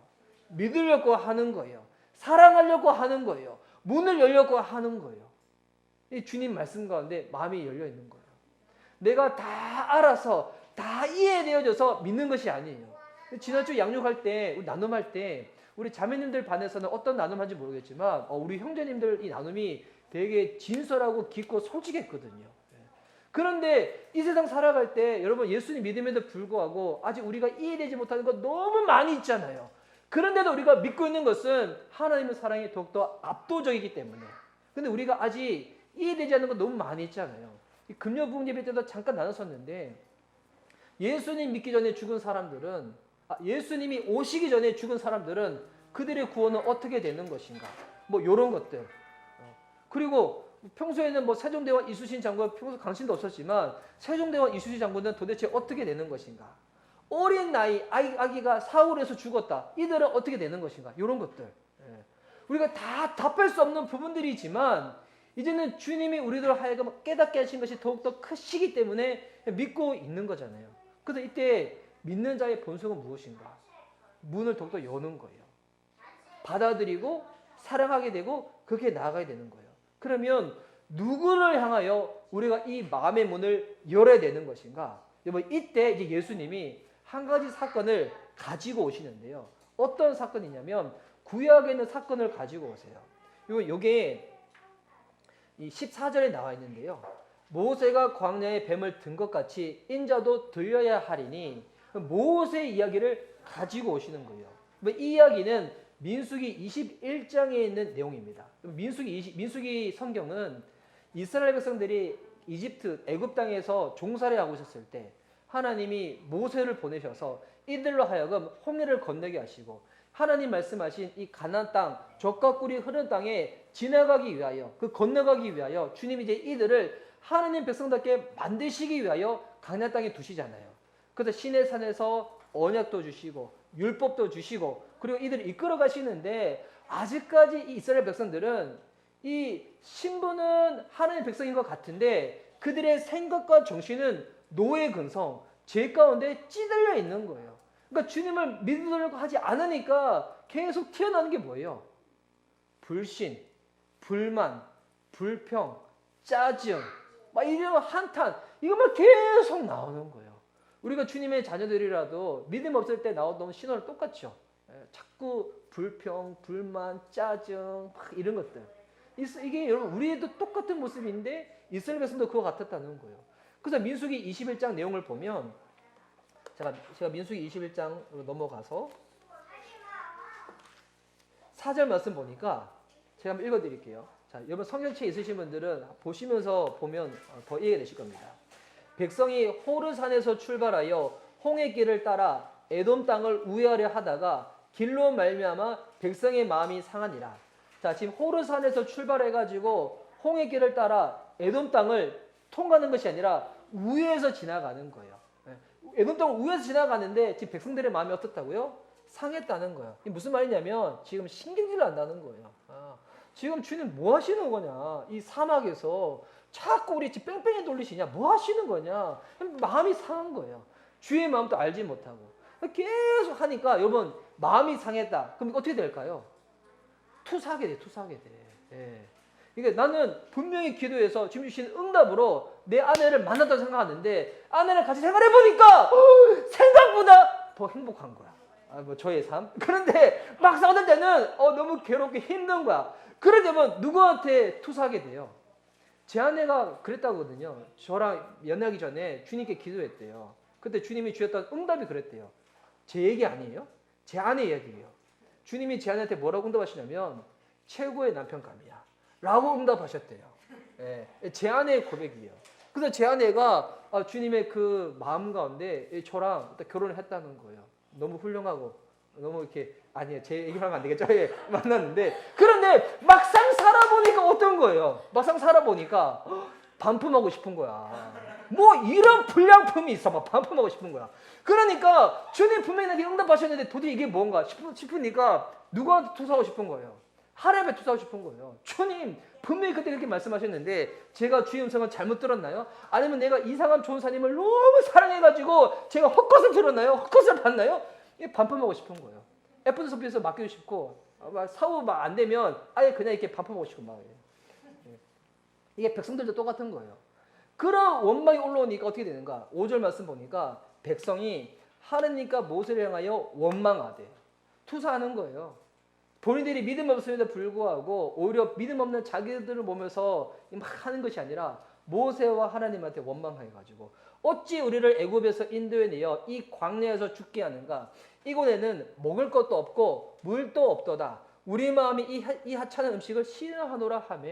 믿으려고 하는 거예요. 사랑하려고 하는 거예요. 문을 열려고 하는 거예요. 이 주님 말씀 가운데 마음이 열려 있는 거예요. 내가 다 알아서 다 이해되어져서 믿는 것이 아니에요. 지난주 양육할 때, 우리 나눔할 때 우리 자매님들 반에서는 어떤 나눔한지 모르겠지만 우리 형제님들 이 나눔이 되게 진솔하고 깊고 솔직했거든요. 그런데 이 세상 살아갈 때 여러분 예수님 믿음에도 불구하고 아직 우리가 이해되지 못하는 것 너무 많이 있잖아요. 그런데도 우리가 믿고 있는 것은 하나님의 사랑이 더욱더 압도적이기 때문에. 근데 우리가 아직 이해되지 않는 것 너무 많이 있잖아요. 금요 부흥 예배 때도 잠깐 나눴었는데 예수님 믿기 전에 죽은 사람들은 예수님이 오시기 전에 죽은 사람들은 그들의 구원은 어떻게 되는 것인가? 뭐 이런 것들. 그리고 평소에는 뭐 세종대왕 이순신 장군 평소 관심도 없었지만 세종대왕 이순신 장군은 도대체 어떻게 되는 것인가? 어린 나이 아기가 사울에서 죽었다. 이들은 어떻게 되는 것인가? 이런 것들. 예. 우리가 다 답할 수 없는 부분들이지만 이제는 주님이 우리들 하여금 깨닫게 하신 것이 더욱더 크시기 때문에 믿고 있는 거잖아요. 그래서 이때 믿는 자의 본성은 무엇인가? 문을 더욱더 여는 거예요. 받아들이고 사랑하게 되고 그렇게 나아가야 되는 거예요. 그러면 누구를 향하여 우리가 이 마음의 문을 열어야 되는 것인가? 여러분, 이때 이제 예수님이 한 가지 사건을 가지고 오시는데요. 어떤 사건이냐면 구약에 있는 사건을 가지고 오세요. 요게 이 14절에 나와 있는데요. 모세가 광야에 뱀을 든 것 같이 인자도 들려야 하리니, 모세의 이야기를 가지고 오시는 거예요. 이 이야기는 민수기 21장에 있는 내용입니다. 민수기 성경은 이스라엘 백성들이 애굽 땅에서 종살이 하고 있었을 때 하나님이 모세를 보내셔서 이들로 하여금 홍해를 건너게 하시고 하나님 말씀하신 이 가나안 땅, 젖과 꿀이 흐르는 땅에 지나가기 위하여, 그 건너가기 위하여 주님이 이제 이들을 하나님 백성답게 만드시기 위하여 가나안 땅에 두시잖아요. 그래서 시내산에서 언약도 주시고 율법도 주시고 그리고 이들을 이끌어 가시는데, 아직까지 이 이스라엘 백성들은 이 신분은 하나님 백성인 것 같은데 그들의 생각과 정신은 노예 근성, 죄 가운데 찌들려 있는 거예요. 그러니까 주님을 믿으려고 하지 않으니까 계속 튀어나오는 게 뭐예요? 불신, 불만, 불평, 짜증, 막 이런 한탄, 이것만 계속 나오는 거예요. 우리가 주님의 자녀들이라도 믿음 없을 때 나오던 신호는 똑같죠. 자꾸 불평, 불만, 짜증, 막 이런 것들. 이게 여러분 우리도 똑같은 모습인데 이스라엘 백성도 그거 같았다는 거예요. 그래서 민수기 21장 내용을 보면, 제가 민수기 21장으로 넘어가서 4절 말씀 보니까 제가 한번 읽어드릴게요. 자, 여러분 성경책 있으신 분들은 보시면서 보면 더 이해가 되실 겁니다. 백성이 호르산에서 출발하여 홍해길을 따라 에돔 땅을 우회하려 하다가 길로 말미암아 백성의 마음이 상하니라. 자, 지금 호르산에서 출발해가지고 홍해길을 따라 에돔 땅을 통과하는 것이 아니라 우회해서 지나가는 거예요. 에돔 땅을 우회해서 지나가는데 지금 백성들의 마음이 어떻다고요? 상했다는 거예요. 이게 무슨 말이냐면 지금 신경질을 난다는 거예요. 지금 주님 뭐 하시는 거냐? 이 사막에서 자꾸 우리 집 뺑뺑이 돌리시냐? 뭐 하시는 거냐? 마음이 상한 거예요. 주의 마음도 알지 못하고 계속 하니까 여러분 마음이 상했다. 그럼 어떻게 될까요? 투사하게 돼, 투사하게 돼. 예. 이게 나는 분명히 기도해서 지금 주신 응답으로 내 아내를 만났다고 생각하는데 아내를 같이 생활해 보니까 생각보다 더 행복한 거야. 뭐 저의 삶. 그런데 막상 어떨 때는 너무 괴롭게 힘든 거야. 그럴 때면 누구한테 투사하게 돼요? 제 아내가 그랬다거든요. 저랑 연애하기 전에 주님께 기도했대요. 그때 주님이 주셨던 응답이 그랬대요. 제 얘기 아니에요? 제 아내 이야기예요. 주님이 제 아내한테 뭐라고 응답하시냐면 최고의 남편감이야 라고 응답하셨대요. 예, 제 아내의 고백이에요. 그래서 제 아내가 주님의 그 마음 가운데 저랑 결혼을 했다는 거예요. 너무 훌륭하고 너무 이렇게, 아니에요, 제 얘기를 하면 안 되겠죠. 예, 만났는데, 그런데 막상 살아보니까 어떤 거예요? 막상 살아보니까 반품하고 싶은 거야. 뭐 이런 불량품이 있어. 막 반품하고 싶은 거야. 그러니까 주님 분명히 나에게 응답하셨는데 도대체 이게 뭔가 싶으니까 누구한테 투사하고 싶은 거예요? 하나님에 투사하고 싶은 거예요. 주님 분명히 그때 그렇게 말씀하셨는데 제가 주의 음성을 잘못 들었나요? 아니면 내가 이상한 조은사님을 너무 사랑해가지고 제가 헛것을 들었나요? 헛것을 봤나요? 반품하고 싶은 거예요. 애프터 서비스 맡기고 싶고 사후 막 안 되면 아예 그냥 이렇게 반품하고 싶은 마음이에요. 이게 백성들도 똑같은 거예요. 그런 원망이 올라오니까 어떻게 되는가? 5절 말씀 보니까 백성이 하느님과 모세를 향하여 원망하되 투사하는 거예요. 본인들이 믿음 없음에도 불구하고 오히려 믿음 없는 자기들을 보면서 막 하는 것이 아니라 모세와 하나님한테 원망해가지고 어찌 우리를 애굽에서 인도해내어 이 광야에서 죽게 하는가? 이곳에는 먹을 것도 없고 물도 없도다. 우리 마음이 이 하찮은 음식을 싫어하노라 하며,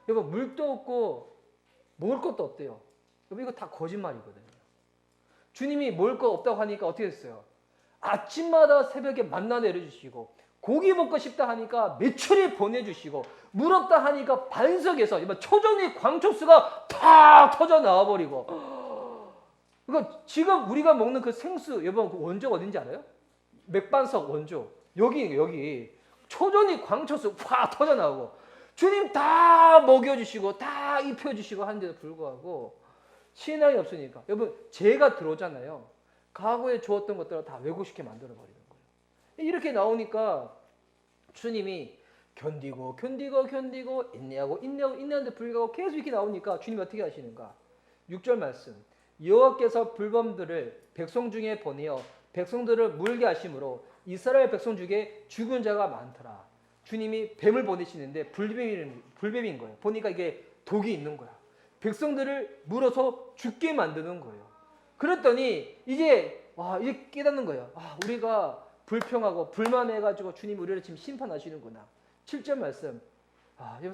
여러분 물도 없고 먹을 것도 없대요. 여러분 이거 다 거짓말이거든요. 주님이 먹을 거 없다고 하니까 어떻게 했어요? 아침마다 새벽에 만나 내려주시고 고기 먹고 싶다 하니까 메추리 보내주시고 물 없다 하니까 반석에서 초정리 광촉수가 탁 터져 나와버리고 그러니까 지금 우리가 먹는 그 생수, 여러분 그 원조가 어딘지 알아요? 맥반석 원조. 여기 초전이 광초수 확 터져 나오고 주님 다 먹여주시고 다 입혀주시고 하는데도 불구하고 신앙이 없으니까 여러분 죄가 들어오잖아요. 과거에 주었던 것들을 다 왜곡시켜 만들어 버리는 거예요. 이렇게 나오니까 주님이 견디고 인내하는데 불구하고 계속 이렇게 나오니까 주님이 어떻게 하시는가? 6절 말씀. 여호와께서 불범들을 백성 중에 보내어 백성들을 물게 하심으로 이스라엘 백성 중에 죽은 자가 많더라. 주님이 뱀을 보내시는데 불뱀인 거예요. 보니까 이게 독이 있는 거야. 백성들을 물어서 죽게 만드는 거예요. 그랬더니 이제 깨닫는 거예요. 우리가 불평하고 불만해가지고 주님 우리를 지금 심판하시는구나. 7절 말씀.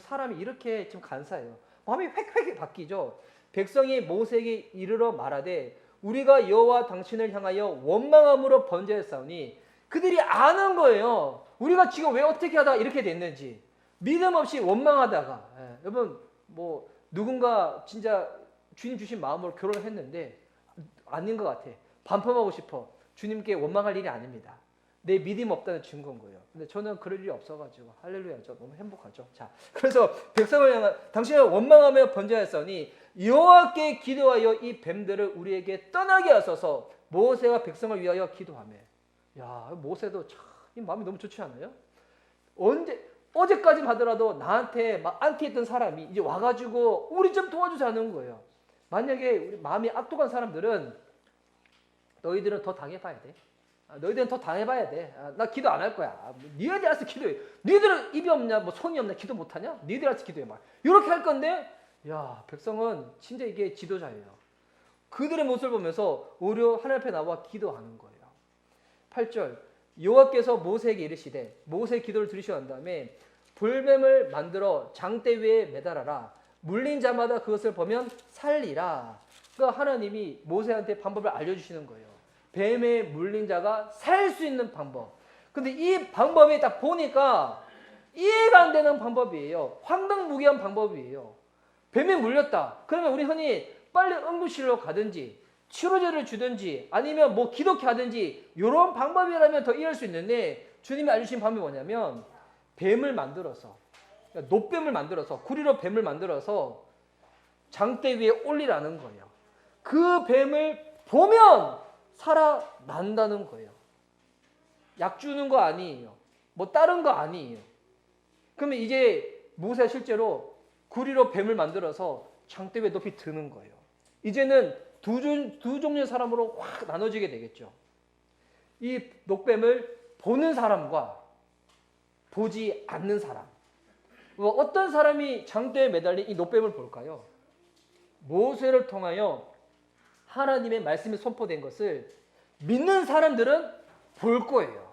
사람이 이렇게 좀 간사해요. 마음이 획획 바뀌죠. 백성이 모세에게 이르러 말하되 우리가 여호와 당신을 향하여 원망함으로 번제했사오니 그들이 아는 거예요. 우리가 지금 왜 어떻게 하다가 이렇게 됐는지. 믿음 없이 원망하다가 여러분 뭐 누군가 진짜 주님 주신 마음으로 결혼을 했는데 아닌 것 같아. 반품하고 싶어. 주님께 원망할 일이 아닙니다. 내 믿음 없다는 증거인 거예요. 근데 저는 그럴 일이 없어가지고 할렐루야죠. 너무 행복하죠. 자, 그래서 백성을 향한 당신을 원망하며 번제하였으니 여호와께 기도하여 이 뱀들을 우리에게 떠나게 하소서. 모세가 백성을 위하여 기도하며. 야, 모세도 참 마음이 너무 좋지 않아요? 어제까지 하더라도 나한테 막 안티했던 사람이 이제 와가지고 우리 좀 도와주자는 거예요. 만약에 우리 마음이 악독한 사람들은 너희들은 더 당해봐야 돼. 너희들은 더 당해봐야 돼. 나 기도 안 할 거야. 니네들 알아서 기도해. 니들은 입이 없냐, 뭐 손이 없냐, 기도 못하냐? 니들 알아서 기도해. 막 이렇게 할 건데, 야, 백성은 진짜 이게 지도자예요. 그들의 모습을 보면서 오히려 하나님 앞에 나와 기도하는 거예요. 8절 여호와께서 모세에게 이르시되 모세의 기도를 들으시고 난 다음에 불뱀을 만들어 장대 위에 매달아라. 물린 자마다 그것을 보면 살리라. 그러니까 하나님이 모세한테 방법을 알려주시는 거예요. 뱀에 물린 자가 살 수 있는 방법. 근데 이 방법이 딱 보니까 이해가 안 되는 방법이에요. 황당무계한 방법이에요. 뱀에 물렸다. 그러면 우리 흔히 빨리 응급실로 가든지 치료제를 주든지 아니면 뭐 기독해 하든지 이런 방법이라면 더 이해할 수 있는데 주님이 알려주신 방법이 뭐냐면 뱀을 만들어서 노뱀을 만들어서 구리로 뱀을 만들어서 장대 위에 올리라는 거예요. 그 뱀을 보면 살아난다는 거예요. 약 주는 거 아니에요. 뭐 다른 거 아니에요. 그러면 이제 모세가 실제로 구리로 뱀을 만들어서 장대 위에 높이 드는 거예요. 이제는 두 종류의 사람으로 확 나눠지게 되겠죠. 이 녹뱀을 보는 사람과 보지 않는 사람. 어떤 사람이 장대에 매달린 이 녹뱀을 볼까요? 모세를 통하여 하나님의 말씀이 선포된 것을 믿는 사람들은 볼 거예요.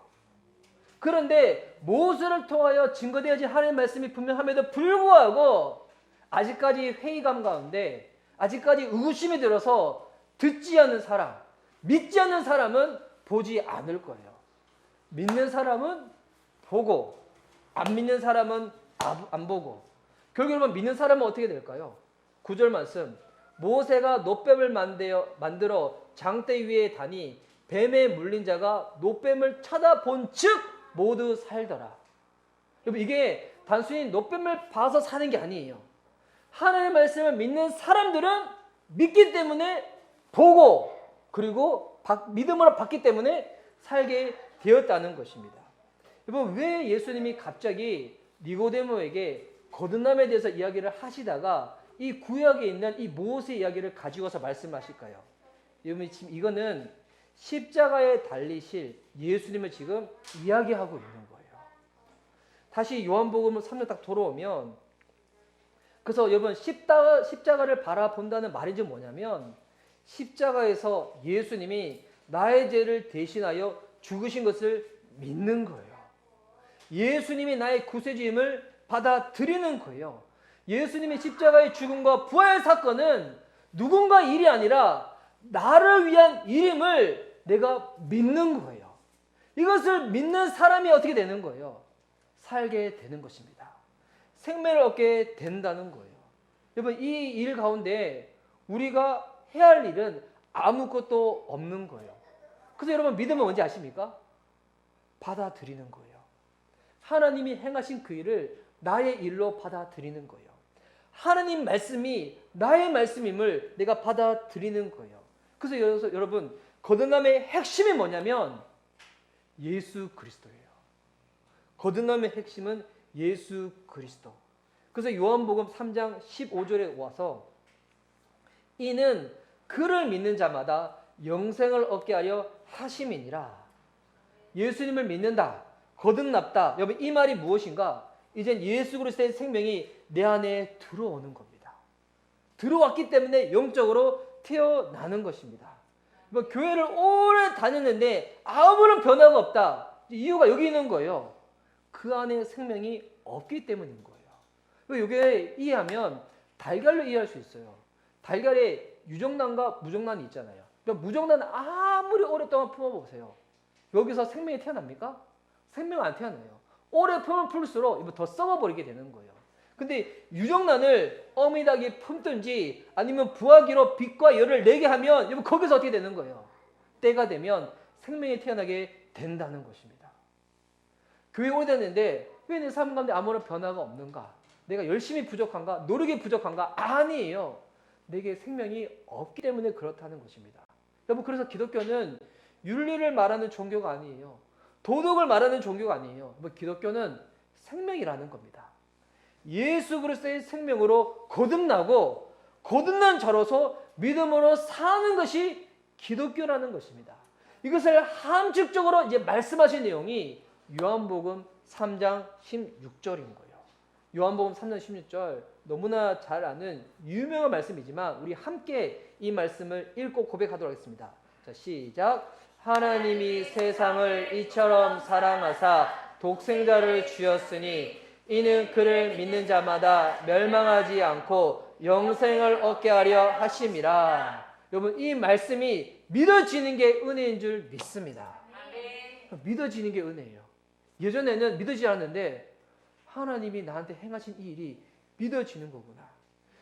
그런데 모세를 통하여 증거되어진 하나님의 말씀이 분명함에도 불구하고 아직까지 회의감 가운데 아직까지 의구심이 들어서 듣지 않는 사람, 믿지 않는 사람은 보지 않을 거예요. 믿는 사람은 보고 안 믿는 사람은 안 보고 결국은 믿는 사람은 어떻게 될까요? 9절 말씀 모세가 노뱀을 만들어 장대 위에 다니 뱀에 물린 자가 노뱀을 쳐다본 즉 모두 살더라. 여러분 이게 단순히 노뱀을 봐서 사는 게 아니에요. 하나님의 말씀을 믿는 사람들은 믿기 때문에 보고 그리고 믿음으로 받기 때문에 살게 되었다는 것입니다. 여러분 왜 예수님이 갑자기 니고데모에게 거듭남에 대해서 이야기를 하시다가 이 구약에 있는 이 모세 이야기를 가지고 와서 말씀하실까요? 여러분 지금 이거는 십자가에 달리실 예수님을 지금 이야기하고 있는 거예요. 다시 요한복음 3장 딱 돌아오면 그래서 여러분 십자가를 바라본다는 말이 좀 뭐냐면 십자가에서 예수님이 나의 죄를 대신하여 죽으신 것을 믿는 거예요. 예수님이 나의 구세주임을 받아들이는 거예요. 예수님의 십자가의 죽음과 부활 사건은 누군가 일이 아니라 나를 위한 일임을 내가 믿는 거예요. 이것을 믿는 사람이 어떻게 되는 거예요? 살게 되는 것입니다. 생명을 얻게 된다는 거예요. 여러분 이 일 가운데 우리가 해야 할 일은 아무것도 없는 거예요. 그래서 여러분 믿음은 뭔지 아십니까? 받아들이는 거예요. 하나님이 행하신 그 일을 나의 일로 받아들이는 거예요. 하나님 말씀이 나의 말씀임을 내가 받아들이는 거예요. 그래서 여러분 거듭남의 핵심이 뭐냐면 예수 그리스도예요. 거듭남의 핵심은 예수 그리스도. 그래서 요한복음 3장 15절에 와서 이는 그를 믿는 자마다 영생을 얻게 하려 하심이니라. 예수님을 믿는다, 거듭났다. 여러분 이 말이 무엇인가? 이젠 예수 그리스도의 생명이 내 안에 들어오는 겁니다. 들어왔기 때문에 영적으로 태어나는 것입니다. 뭐 교회를 오래 다녔는데 아무런 변화가 없다. 이유가 여기 있는 거예요. 그 안에 생명이 없기 때문인 거예요. 이게 이해하면 달걀로 이해할 수 있어요. 달걀에 유정란과 무정란이 있잖아요. 그러니까 무정란은 아무리 오랫동안 품어보세요. 여기서 생명이 태어납니까? 생명 안 태어나요. 오래 품을 풀수록 더 썩어버리게 되는 거예요. 근데 유정란을 어미닭이 품든지 아니면 부화기로 빛과 열을 내게 하면 거기서 어떻게 되는 거예요? 때가 되면 생명이 태어나게 된다는 것입니다. 교회 오래됐는데 왜 내 삶 가운데 아무런 변화가 없는가? 내가 열심히 부족한가? 노력이 부족한가? 아니에요. 내게 생명이 없기 때문에 그렇다는 것입니다. 여러분 그래서 기독교는 윤리를 말하는 종교가 아니에요. 도덕을 말하는 종교가 아니에요. 기독교는 생명이라는 겁니다. 예수 그리스도의 생명으로 거듭나고 거듭난 자로서 믿음으로 사는 것이 기독교라는 것입니다. 이것을 함축적으로 이제 말씀하신 내용이 요한복음 3장 16절인 거예요. 요한복음 3장 16절 너무나 잘 아는 유명한 말씀이지만 우리 함께 이 말씀을 읽고 고백하도록 하겠습니다. 자, 시작. 하나님이 세상을 이처럼 사랑하사 독생자를 주었으니 이는 그를 믿는 자마다 멸망하지 않고 영생을 얻게 하려 하심이라. 여러분 이 말씀이 믿어지는 게 은혜인 줄 믿습니다. 믿어지는 게 은혜예요. 예전에는 믿어지지 않았는데 하나님이 나한테 행하신 이 일이 믿어지는 거구나.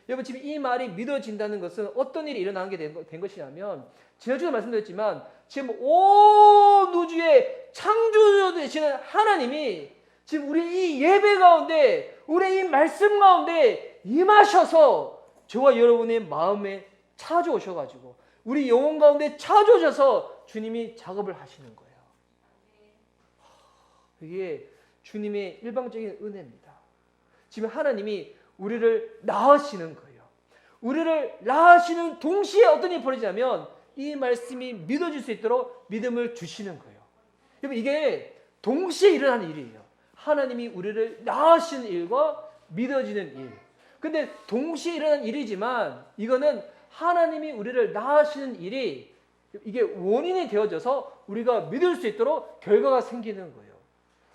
여러분 지금 이 말이 믿어진다는 것은 어떤 일이 일어나는 게 된 것이냐면 지난주에 말씀드렸지만 지금 온 우주의 창조주 되시는 하나님이 지금 우리 이 예배 가운데 우리 이 말씀 가운데 임하셔서 저와 여러분의 마음에 찾아오셔가지고 우리 영혼 가운데 찾아오셔서 주님이 작업을 하시는 거예요. 이게 주님의 일방적인 은혜입니다. 지금 하나님이 우리를 낳으시는 거예요. 우리를 낳으시는 동시에 어떤 일이 벌어지냐면 이 말씀이 믿어질 수 있도록 믿음을 주시는 거예요. 여러분 이게 동시에 일어나는 일이에요. 하나님이 우리를 낳으시는 일과 믿어지는 일. 근데 동시에 일어나는 일이지만 이거는 하나님이 우리를 낳으시는 일이 이게 원인이 되어져서 우리가 믿을 수 있도록 결과가 생기는 거예요.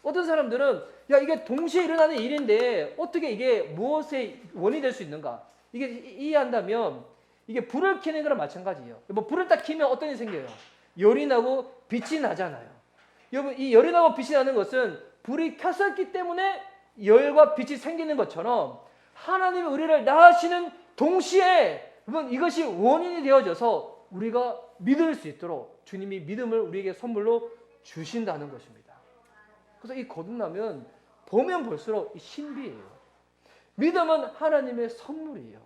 어떤 사람들은 야 이게 동시에 일어나는 일인데 어떻게 이게 무엇의 원인이 될 수 있는가? 이게 이해한다면 이게 불을 켜는 거랑 마찬가지예요. 뭐 불을 딱 켜면 어떤 일이 생겨요? 열이 나고 빛이 나잖아요. 여러분 이 열이 나고 빛이 나는 것은 불이 켰었기 때문에 열과 빛이 생기는 것처럼 하나님이 우리를 낳으시는 동시에 여러분 이것이 원인이 되어져서 우리가 믿을 수 있도록 주님이 믿음을 우리에게 선물로 주신다는 것입니다. 그래서 이 거듭나면 보면 볼수록 신비예요. 믿음은 하나님의 선물이에요.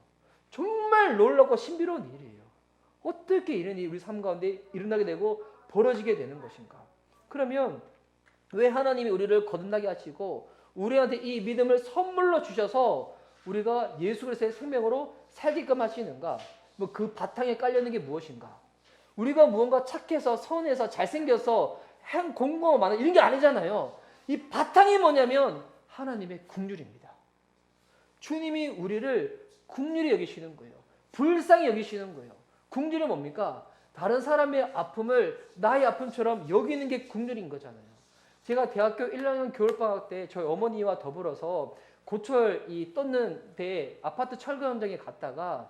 정말 놀랍고 신비로운 일이에요. 어떻게 이런 일이 우리 삶 가운데 일어나게 되고 벌어지게 되는 것인가? 그러면 왜 하나님이 우리를 거듭나게 하시고 우리한테 이 믿음을 선물로 주셔서 우리가 예수 그리스도의 생명으로 살게끔 하시는가? 뭐 그 바탕에 깔려있는 게 무엇인가? 우리가 무언가 착해서 선해서 잘생겨서 공부가 많아 이런 게 아니잖아요. 이 바탕이 뭐냐면 하나님의 긍휼입니다. 주님이 우리를 긍휼히 여기시는 거예요. 불쌍히 여기시는 거예요. 긍휼이 뭡니까? 다른 사람의 아픔을 나의 아픔처럼 여기는 게 긍휼인 거잖아요. 제가 대학교 1학년 겨울방학 때 저희 어머니와 더불어서 고철 떴는 데 아파트 철거 현장에 갔다가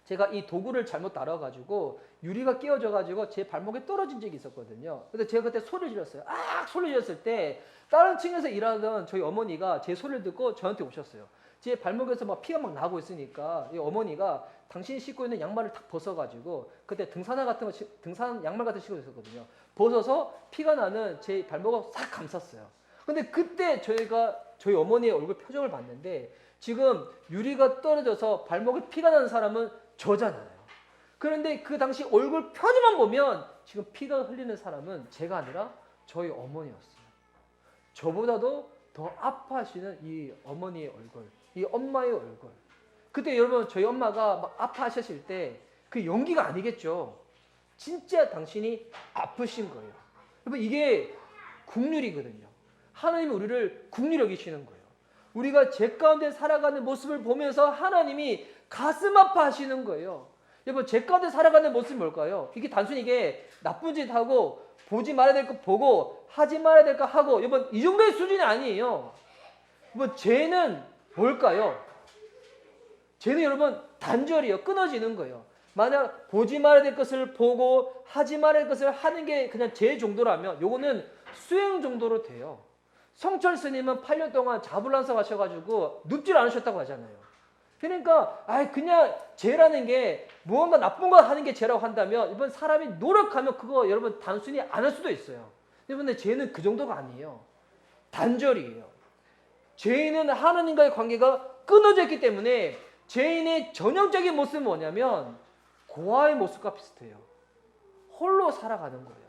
제가 이 도구를 잘못 다뤄가지고 유리가 끼어져가지고 제 발목에 떨어진 적이 있었거든요. 근데 제가 그때 소리를 질렀어요. 소리를 질렀을 때 다른 층에서 일하던 저희 어머니가 제 소리를 듣고 저한테 오셨어요. 제 발목에서 막 피가 막 나고 있으니까 이 어머니가 당신이 신고 있는 양말을 탁 벗어가지고 그때 등산화 같은 거 등산 양말 같은 거 신고 있었거든요. 벗어서 피가 나는 제 발목을 싹 감쌌어요. 근데 그때 저희 어머니의 얼굴 표정을 봤는데 지금 유리가 떨어져서 발목에 피가 나는 사람은 저잖아요. 그런데 그 당시 얼굴 표정만 보면 지금 피가 흘리는 사람은 제가 아니라 저희 어머니였어요. 저보다도 더 아파하시는 이 어머니의 얼굴, 이 엄마의 얼굴. 그때 여러분 저희 엄마가 막 아파하셨을 때 그 연기가 아니겠죠. 진짜 당신이 아프신 거예요. 여러분 이게 국률이거든요. 하나님이 우리를 국률 여기시는 거예요. 우리가 죄 가운데 살아가는 모습을 보면서 하나님이 가슴 아파하시는 거예요. 여러분 죄 가운데 살아가는 모습이 뭘까요? 이게 단순히 이게 나쁜 짓 하고 보지 말아야 될 거 보고 하지 말아야 될 거 하고 여러분 이 정도의 수준이 아니에요. 여러분 죄는 뭘까요? 죄는 여러분 단절이에요. 끊어지는 거예요. 만약 보지 말아야 될 것을 보고 하지 말아야 될 것을 하는 게 그냥 죄 정도라면 요거는 수행 정도로 돼요. 성철 스님은 8년 동안 자불란서 하셔가지고 눕질 않으셨다고 하잖아요. 그러니까 그냥 죄라는 게 무언가 나쁜 거 하는 게 죄라고 한다면 이번 사람이 노력하면 그거 여러분 단순히 안 할 수도 있어요. 근데 죄는 그 정도가 아니에요. 단절이에요. 죄인은 하나님과의 관계가 끊어져 있기 때문에 죄인의 전형적인 모습은 뭐냐면 고아의 모습과 비슷해요. 홀로 살아가는 거예요.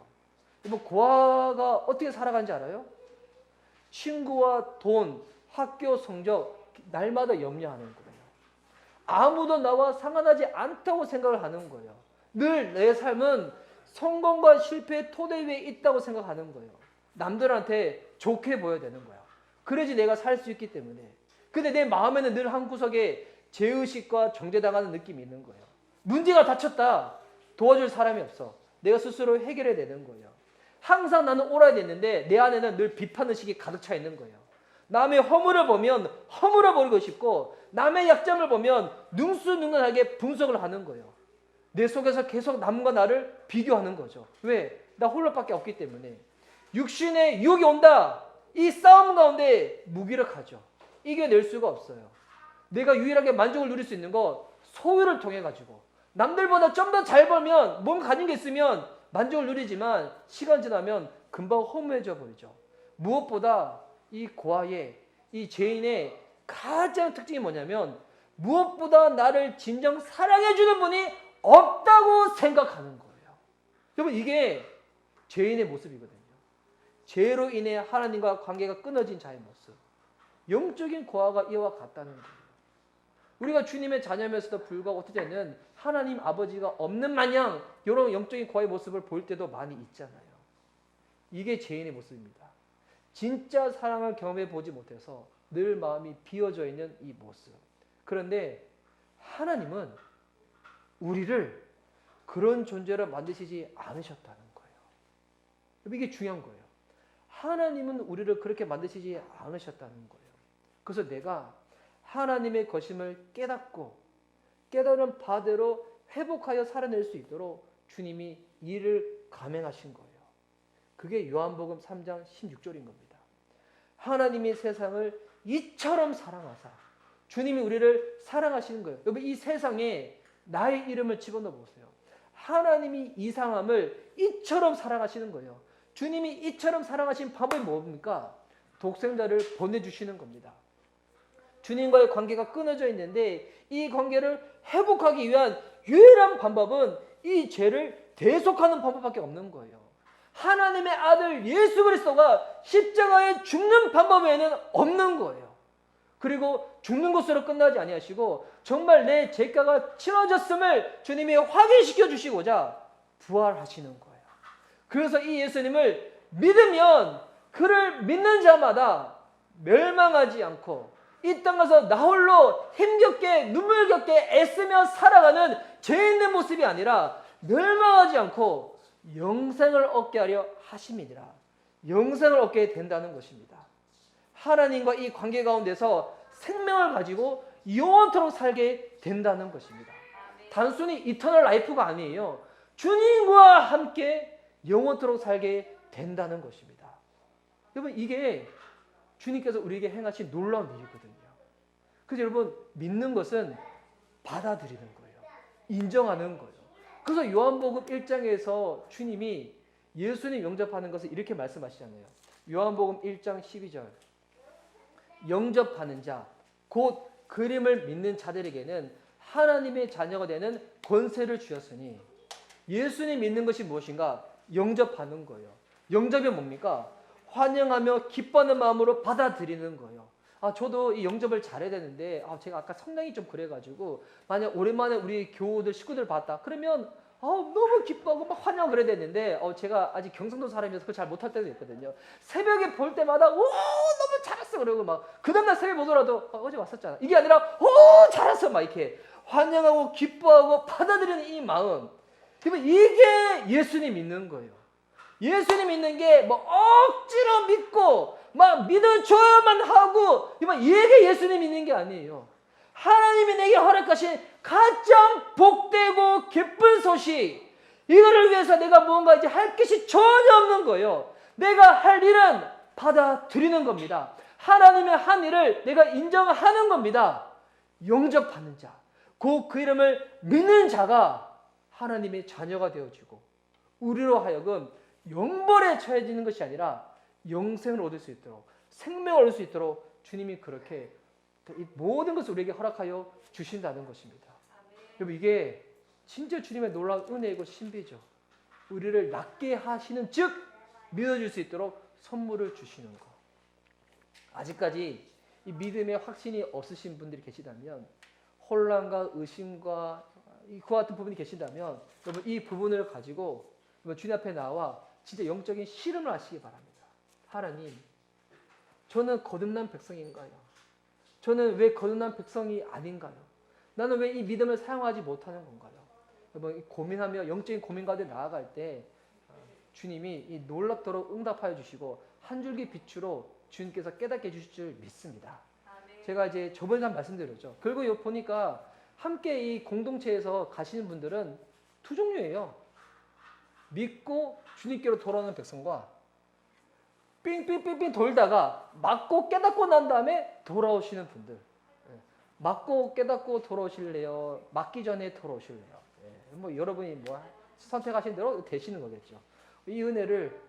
여러분 고아가 어떻게 살아가는지 알아요? 친구와 돈, 학교 성적 날마다 염려하는 거예요. 아무도 나와 상관하지 않다고 생각을 하는 거예요. 늘 내 삶은 성공과 실패의 토대 위에 있다고 생각하는 거예요. 남들한테 좋게 보여야 되는 거야. 그래야지 내가 살 수 있기 때문에. 근데 내 마음에는 늘 한 구석에 죄의식과 정죄당하는 느낌이 있는 거예요. 문제가 닥쳤다. 도와줄 사람이 없어. 내가 스스로 해결해야 되는 거예요. 항상 나는 옳아야 되는데 내 안에는 늘 비판의식이 가득 차 있는 거예요. 남의 허물을 보면 허물어 버리고 싶고 남의 약점을 보면 능수능란하게 분석을 하는 거예요. 내 속에서 계속 남과 나를 비교하는 거죠. 왜? 나 홀로밖에 없기 때문에. 육신의 유혹이 온다. 이 싸움 가운데 무기력하죠. 이겨낼 수가 없어요. 내가 유일하게 만족을 누릴 수 있는 거 소유를 통해 가지고 남들보다 좀 더 잘 벌면 뭔가 가진 게 있으면 만족을 누리지만 시간 지나면 금방 허무해져 버리죠. 무엇보다 이 고아의 이 죄인의 가장 특징이 뭐냐면 무엇보다 나를 진정 사랑해 주는 분이 없다고 생각하는 거예요. 여러분 이게 죄인의 모습이거든요. 죄로 인해 하나님과 관계가 끊어진 자의 모습. 영적인 고아가 이와 같다는 거예요. 우리가 주님의 자녀면서도 불구하고 어떨 때는 하나님 아버지가 없는 마냥 이런 영적인 고아의 모습을 볼 때도 많이 있잖아요. 이게 죄인의 모습입니다. 진짜 사랑을 경험해 보지 못해서 늘 마음이 비어져 있는 이 모습. 그런데 하나님은 우리를 그런 존재로 만드시지 않으셨다는 거예요. 이게 중요한 거예요. 하나님은 우리를 그렇게 만드시지 않으셨다는 거예요. 그래서 내가 하나님의 것임을 깨닫고 깨달은 바대로 회복하여 살아낼 수 있도록 주님이 일을 감행하신 거예요. 그게 요한복음 3장 16절인 겁니다. 하나님이 세상을 이처럼 사랑하사 주님이 우리를 사랑하시는 거예요. 여러분 이 세상에 나의 이름을 집어넣어 보세요. 하나님이 이상함을 이처럼 사랑하시는 거예요. 주님이 이처럼 사랑하신 방법이 뭡니까? 독생자를 보내주시는 겁니다. 주님과의 관계가 끊어져 있는데 이 관계를 회복하기 위한 유일한 방법은 이 죄를 대속하는 방법밖에 없는 거예요. 하나님의 아들 예수 그리스도가 십자가에 죽는 방법 외에는 없는 거예요. 그리고 죽는 것으로 끝나지 아니하시고 정말 내 죄가가 치러졌음을 주님이 확인시켜 주시고자 부활하시는 거예요. 그래서 이 예수님을 믿으면 그를 믿는 자마다 멸망하지 않고 이 땅에서 나 홀로 힘겹게 눈물겹게 애쓰며 살아가는 죄 있는 모습이 아니라 멸망하지 않고 영생을 얻게 하려 하심이니라. 영생을 얻게 된다는 것입니다. 하나님과 이 관계 가운데서 생명을 가지고 영원토록 살게 된다는 것입니다. 단순히 이터널 라이프가 아니에요. 주님과 함께 영원토록 살게 된다는 것입니다. 여러분 이게 주님께서 우리에게 행하신 놀라운 일이거든요. 그래서 여러분 믿는 것은 받아들이는 거예요. 인정하는 거예요. 그래서 요한복음 1장에서 주님이 예수님 영접하는 것을 이렇게 말씀하시잖아요. 요한복음 1장 12절. 영접하는 자, 곧 그림을 믿는 자들에게는 하나님의 자녀가 되는 권세를 주셨으니, 예수님 믿는 것이 무엇인가? 영접하는 거예요. 영접이 뭡니까? 환영하며 기뻐하는 마음으로 받아들이는 거예요. 저도 이 영접을 잘해야 되는데, 제가 아까 성향이 좀 그래가지고, 만약 오랜만에 우리 교우들, 식구들 봤다. 그러면, 너무 기뻐하고 막 환영을 그래야 되는데, 제가 아직 경상도 사람이어서 그걸 잘 못할 때도 있거든요. 새벽에 볼 때마다, 오, 너무 잘했어. 그러고 막, 그 다음날 새벽에 보더라도, 어제 왔었잖아. 이게 아니라, 오, 잘했어. 막 이렇게 환영하고 기뻐하고 받아들이는 이 마음. 이게 예수님 믿는 거예요. 예수님 믿는 게 뭐 억지로 믿고 막 믿어줘야만 하고 이게 예수님 믿는 게 아니에요. 하나님이 내게 허락하신 가장 복되고 기쁜 소식, 이거를 위해서 내가 무언가 이제 할 것이 전혀 없는 거예요. 내가 할 일은 받아들이는 겁니다. 하나님의 한 일을 내가 인정하는 겁니다. 영접하는 자, 그 이름을 믿는 자가 하나님의 자녀가 되어지고, 우리로 하여금 영벌에 처해지는 것이 아니라 영생을 얻을 수 있도록, 생명을 얻을 수 있도록 주님이 그렇게 이 모든 것을 우리에게 허락하여 주신다는 것입니다. 여러분, 이게 진짜 주님의 놀라운 은혜이고 신비죠. 우리를 낫게 하시는 즉 믿어줄 수 있도록 선물을 주시는 것. 아직까지 이 믿음의 확신이 없으신 분들이 계시다면, 혼란과 의심과 그와 같은 부분이 계신다면, 여러분 이 부분을 가지고 주님 앞에 나와 진짜 영적인 씨름을 하시기 바랍니다. 하나님, 저는 거듭난 백성인가요? 저는 왜 거듭난 백성이 아닌가요? 나는 왜 이 믿음을 사용하지 못하는 건가요? 여러분 고민하며 영적인 고민 가운데 나아갈 때 주님이 이 놀랍도록 응답하여 주시고 한 줄기 빛으로 주님께서 깨닫게 해주실 줄 믿습니다. 제가 이제 저번에 한 말씀드렸죠. 결국 여기 보니까 함께 이 공동체에서 가시는 분들은 두 종류예요. 믿고 주님께로 돌아오는 백성과 삥삥삥삥 돌다가 맞고 깨닫고 난 다음에 돌아오시는 분들. 맞고 깨닫고 돌아오실래요? 맞기 전에 돌아오실래요? 뭐 여러분이 뭐 선택하신 대로 되시는 거겠죠. 이 은혜를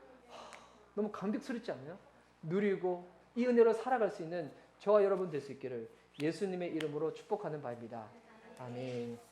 너무 감격스럽지 않나요? 누리고 이 은혜로 살아갈 수 있는 저와 여러분 될 수 있기를 예수님의 이름으로 축복하는 바입니다. 아멘.